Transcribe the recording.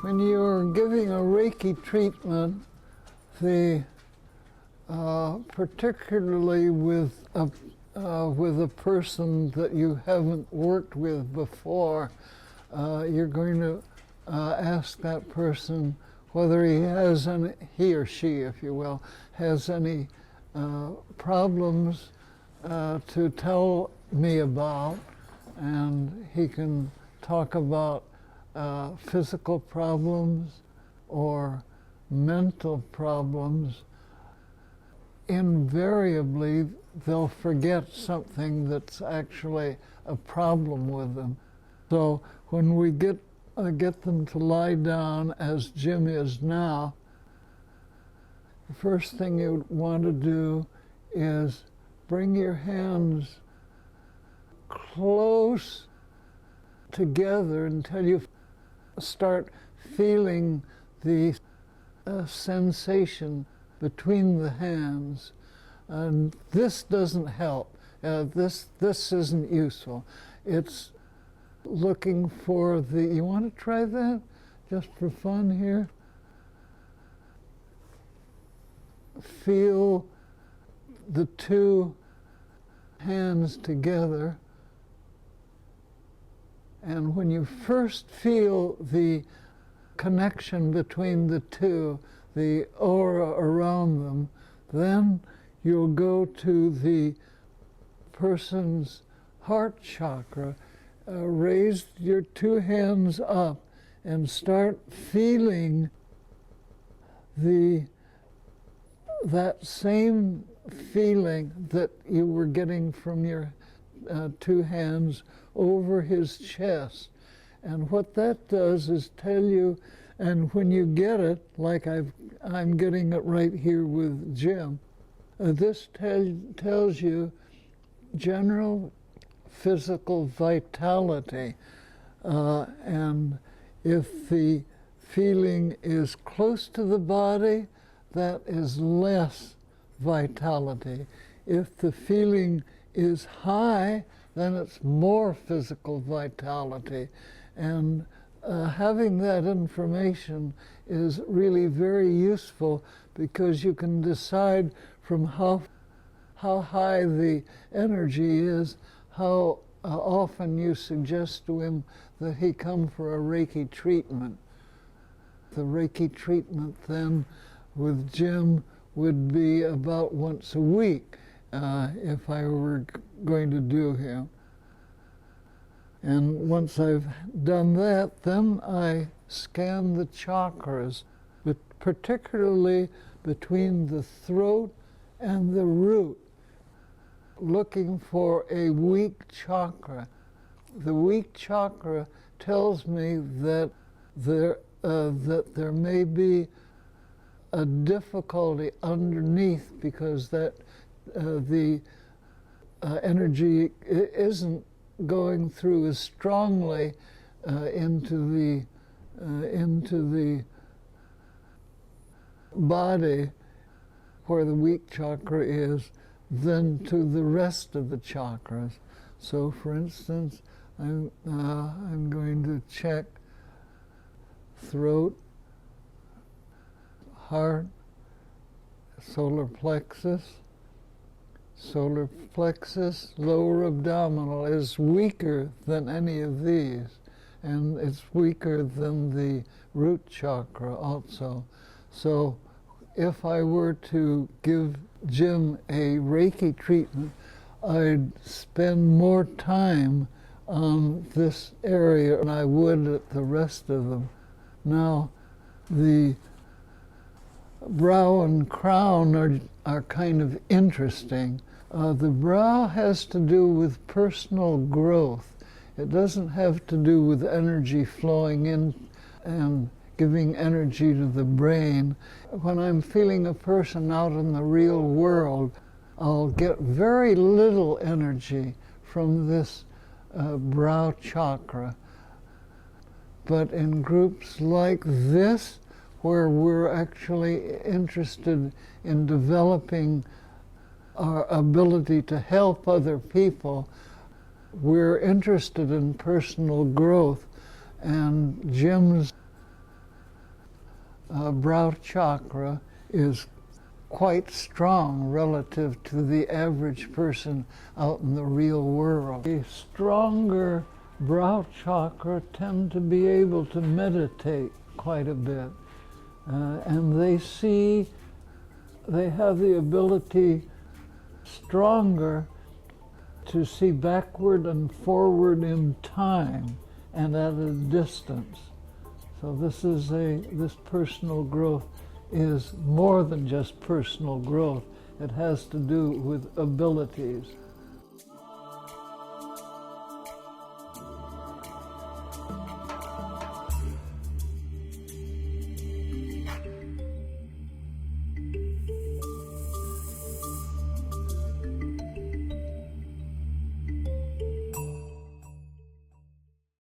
When you're giving a Reiki treatment, particularly with a person that you haven't worked with before, you're going to ask that person whether he or she, if you will, has any problems to tell me about, and he can talk about physical problems or mental problems. Invariably, they'll forget something that's actually a problem with them. So when we get them to lie down, as Jim is now, the first thing you want to do is bring your hands close together until you start feeling the sensation between the hands. And this doesn't help. This isn't useful. It's looking for you want to try that just for fun here? Feel the two hands together, and when you first feel the connection between the two, the aura around them, then you'll go to the person's heart chakra, raise your two hands up and start feeling that same feeling that you were getting from your two hands over his chest. And what that does is tell you, and when you get it, like I'm getting it right here with Jim, this tells you general physical vitality. And if the feeling is close to the body, that is less vitality. If the feeling is high, then it's more physical vitality. And having that information is really very useful, because you can decide from how high the energy is, how often you suggest to him that he come for a Reiki treatment. The Reiki treatment then with Jim would be about once a week if I were going to do him. And once I've done that, then I scan the chakras, but particularly between the throat and the root, looking for a weak chakra. The weak chakra tells me that there may be a difficulty underneath, because that the energy isn't going through as strongly into the body where the weak chakra is than to the rest of the chakras. So, for instance, I'm going to check throat, heart, solar plexus. Solar plexus, lower abdominal is weaker than any of these, and it's weaker than the root chakra also. So if I were to give Jim a Reiki treatment, I'd spend more time on this area than I would at the rest of them. Now, the brow and crown are kind of interesting. The brow has to do with personal growth. It doesn't have to do with energy flowing in and giving energy to the brain. When I'm feeling a person out in the real world, I'll get very little energy from this brow chakra. But in groups like this, where we're actually interested in developing our ability to help other people, we're interested in personal growth, and Jim's brow chakra is quite strong relative to the average person out in the real world. A stronger brow chakra tend to be able to meditate quite a bit. And they have the ability stronger to see backward and forward in time and at a distance. So this personal growth is more than just personal growth. It has to do with abilities.